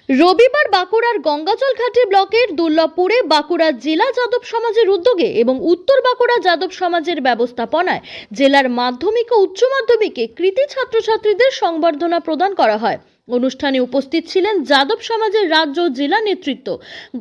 রবিবার বাঁকুড়ার গঙ্গাজল ঘাটি ব্লকের দুর্লভপুরে বাঁকুড়া জেলা যাদব সমাজের উদ্যোগে এবং উত্তর বাঁকুড়া যাদব সমাজের ব্যবস্থাপনায় জেলার মাধ্যমিক ও উচ্চ মাধ্যমিকে কৃতী ছাত্রছাত্রীদের সংবর্ধনা প্রদান করা হয়। অনুষ্ঠানে উপস্থিত ছিলেন যাদব সমাজের রাজ্য ও জেলা নেতৃত্ব,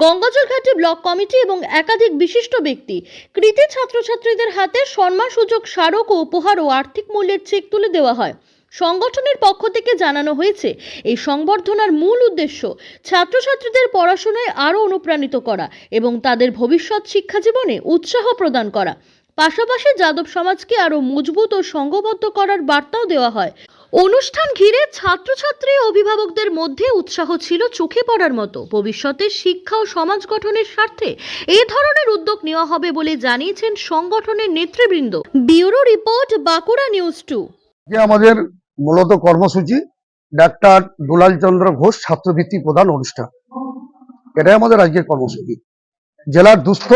গঙ্গাজল ঘাটি ব্লক কমিটি এবং একাধিক বিশিষ্ট ব্যক্তি। কৃতী ছাত্রছাত্রীদের হাতে সম্মানসূচক স্মারক ও উপহার ও আর্থিক মূল্যের চেক তুলে দেওয়া হয়। সংগঠনের পক্ষ থেকে জানানো হয়েছে, এই সংবর্ধনার মূল উদ্দেশ্য ছাত্রছাত্রীদের পড়াশোনায় আরও অনুপ্রাণিত করা এবং তাদের ভবিষ্যৎ শিক্ষা জীবনে উৎসাহ প্রদান করা। পাশাপাশি যাদব সমাজকে আরও মজবুত ও সংঘবদ্ধ করার বার্তাও দেওয়া হয়। অনুষ্ঠান ঘিরে ছাত্রছাত্রী ও অভিভাবকদের মধ্যে উৎসাহ ছিল চোখে পড়ার মতো। ভবিষ্যতে শিক্ষা ও সমাজ গঠনের স্বার্থে এই ধরনের উদ্যোগ নেওয়া হবে বলে জানিয়েছেন সংগঠনের নেতৃবৃন্দ। Bureau report, Bankura news 2। আমাদের মূলত কর্মসূচি ডাক্তার দুলাল চন্দ্র ঘোষ ছাত্রবৃত্তি প্রদান অনুষ্ঠান, এটাই আমাদের আজকের কর্মসূচি। জেলার দুস্থ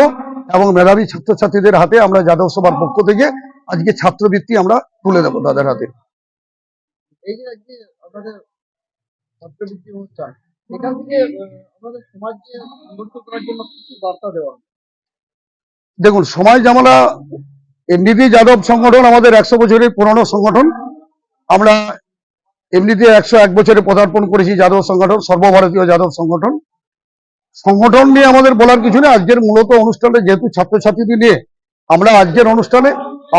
এবং মেধাবী ছাত্রছাত্রীদের হাতে আমরা যাদব সভার পক্ষ থেকে আজকে ছাত্রবৃত্তি আমরা তুলে দেবো তাদের হাতে। এই যে আজকে আপনাদের ছাত্রবৃত্তি অনুষ্ঠান, এখান থেকে আমাদের সমাজকে উন্নত করার জন্য কিছু বার্তা দেওয়া। দেখুন, সমাজ আমরা এমনিতে যাদব সংগঠন আমাদের 100 বছরের পুরনো সংগঠন। আমরা এমনিতে 101 বছরে পদার্পণ করেছি যাদব সংগঠন, সর্বভারতীয় যাদব সংগঠন। সংগঠন নিয়ে আমাদের বলার কিছু নেই। আজকের মূলত অনুষ্ঠানে যেহেতু ছাত্রছাত্রীদের নিয়ে, আমরা আজকের অনুষ্ঠানে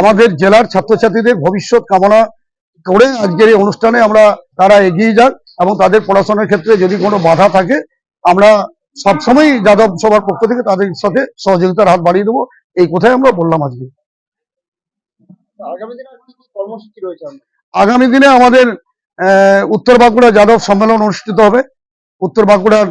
আমাদের জেলার ছাত্রছাত্রীদের ভবিষ্যৎ কামনা করে আজকের এই অনুষ্ঠানে আমরা তারা এগিয়ে যাক এবং তাদের পড়াশোনার ক্ষেত্রে যদি কোনো বাধা থাকে আমরা সবসময় যাদব সভার পক্ষ থেকে তাদের সাথে সহযোগিতার হাত বাড়িয়ে দেবো, এই কথাই আমরা বললাম আজকে। আগামী দিনে কি কি কর্মসূচি রয়েছে? আগামী দিনে আমাদের উত্তর বাঁকুড়া যাদব সম্মেলন অনুষ্ঠিত হবে। উত্তর বাঁকুড়ার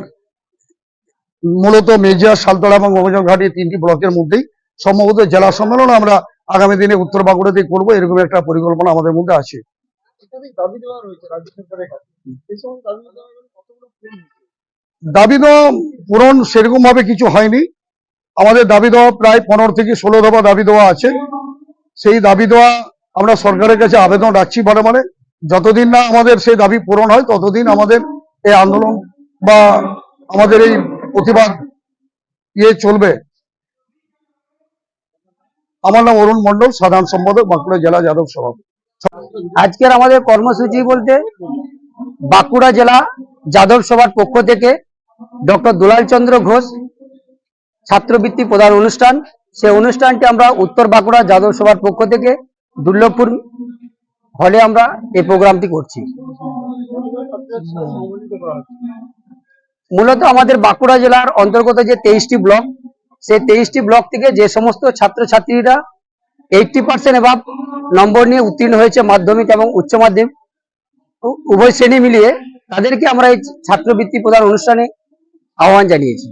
মূলত মেজিয়া, সালতলা এবং গঙ্গাজল ঘাটি 3টি ব্লকের মধ্যেই সম্ভবত জেলা সম্মেলন আমরা আগামী দিনে উত্তর বাঁকুড়াতে করবো, এরকম একটা পরিকল্পনা আমাদের মধ্যে আছে। একাধিক দাবি দেওয়া রয়েছে রাজ্য সরকারের কাছে, এই সমস্ত দাবি দেওয়া কতগুলো দাবি দেওয়া পূরণ সেরকম ভাবে কিছু হয়নি। আমাদের দাবি দেওয়া প্রায় 15 থেকে 16 দফা দাবি দেওয়া আছে। সেই দাবি দেওয়া আমরা সরকারের কাছে আবেদন রাখছি মানে যতদিন না আমাদের সেই দাবি পূরণ হয় ততদিন আমাদের এই আন্দোলন বা আমাদের এই প্রতিবাদ চলবে। আমার নাম অরুণ মন্ডল, সাধারণ সম্পাদক, বাঁকুড়া জেলা যাদব সভা। আজকের আমাদের কর্মসূচি বলতে বাঁকুড়া জেলা যাদব সভার পক্ষ থেকে ডক্টর দুলাল চন্দ্র ঘোষ ছাত্রবৃত্তি প্রদান অনুষ্ঠান, সেই অনুষ্ঠানটি আমরা উত্তর বাঁকুড়া যাদব সভার পক্ষ থেকে দুর্লভপুর হলে আমরা এই প্রোগ্রামটি করছি। মূলত আমাদের বাঁকুড়া জেলার অন্তর্গত যে 23টি ব্লক, সেই 23টি ব্লক থেকে যে সমস্ত ছাত্রছাত্রীরা 80% এভাব নম্বর নিয়ে উত্তীর্ণ হয়েছে মাধ্যমিক এবং উচ্চ মাধ্যমিক উভয় শ্রেণী মিলিয়ে, তাদেরকে আমরা এই ছাত্রবৃত্তি প্রদান অনুষ্ঠানে আহ্বান জানিয়েছি।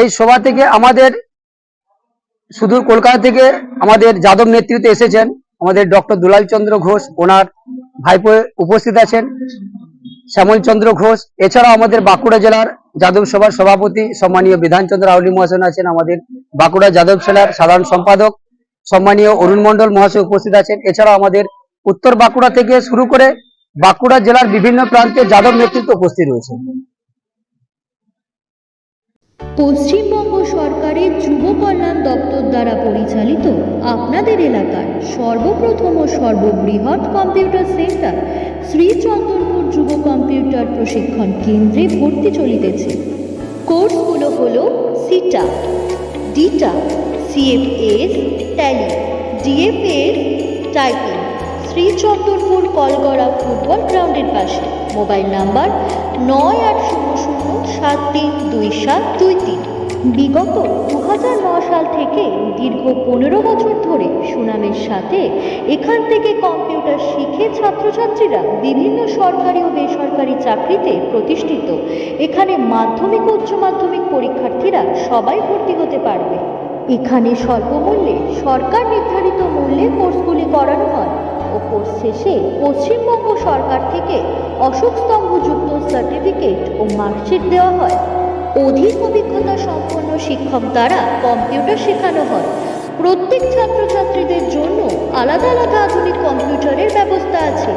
এই সভা থেকে আমাদের সুদূর কলকাতা থেকে আমাদের যাদব নেতৃত্বে এসেছেন আমাদের ডক্টর দুলাল চন্দ্র ঘোষ, ওনার ভাইপো উপস্থিত আছেন শ্যামল চন্দ্র ঘোষ। এছাড়াও আমাদের বাঁকুড়া জেলার যাদব সভার সভাপতি সম্মানীয় বিধানচন্দ্র আউলি মহাশয় আছেন, আমাদের বাঁকুড়া যাদব জেলার সাধারণ সম্পাদক সম্মানীয় অরুণ মন্ডল মহাশয় উপস্থিত আছেন। এছাড়াও আমাদের উত্তর বাঁকুড়া থেকে শুরু করে বাঁকুড়া জেলার বিভিন্ন প্রান্তে যাদব নেতৃত্ব উপস্থিত রয়েছে। পশ্চিমবঙ্গ সরকারের যুব কল্যাণ দপ্তর দ্বারা পরিচালিত আপনাদের এলাকার সর্বপ্রথম ও সর্ববৃহৎ কম্পিউটার সেন্টার শ্রী চন্দনপুর যুব কম্পিউটার প্রশিক্ষণ কেন্দ্রে ভর্তি চলিতেছে। কোর্সগুলো হলো CITA, DITA, CFS, Tally, DFS, typing. Shri Chandanpur Kalgara football গ্রাউন্ডের পাশে। Mobile number 9800732723। বিগত 2009 সাল থেকে দীর্ঘ 15 বছর ধরে সুনামের সাথে এখান থেকে কম্পিউটার শিখে ছাত্রছাত্রীরা বিভিন্ন সরকারি ও বেসরকারি চাকরিতে প্রতিষ্ঠিত। এখানে মাধ্যমিক ও উচ্চ মাধ্যমিক পরীক্ষার্থীরা সবাই ভর্তি হতে পারবে। এখানে স্বল্প মূল্যে সরকার নির্ধারিত মূল্যে কোর্সগুলি করানো হয় ও কোর্স শেষে পশ্চিমবঙ্গ সরকার থেকে অশোক স্তম্ভযুক্ত সার্টিফিকেট ও মার্কশিট দেওয়া হয়। অধিক অভিজ্ঞতা সম্পন্ন শিক্ষক দ্বারা কম্পিউটার শেখানো হয়। প্রত্যেক ছাত্রছাত্রীদের জন্য আলাদা আলাদা আধুনিক কম্পিউটারের ব্যবস্থা আছে।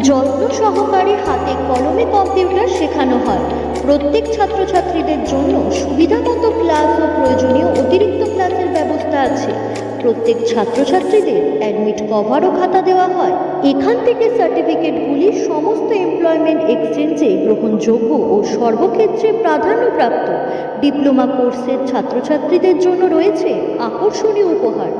যত্ন সহকারে হাতে কলমে কম্পিউটার শেখানো হয়। প্রত্যেক ছাত্রছাত্রীদের জন্য সুবিধামতো ক্লাস ও প্রয়োজনীয় অতিরিক্ত ক্লাসের ব্যবস্থা আছে। প্রত্যেক ছাত্রছাত্রীদের অ্যাডমিট কভার ও খাতা দেওয়া হয়। এখান থেকে সার্টিফিকেটগুলি সমস্ত এমপ্লয়মেন্ট এক্সচেঞ্জে গ্রহণযোগ্য ও সর্বক্ষেত্রে প্রাধান্যপ্রাপ্ত। ডিপ্লোমা কোর্সের ছাত্রছাত্রীদের জন্য রয়েছে আকর্ষণীয় উপহার।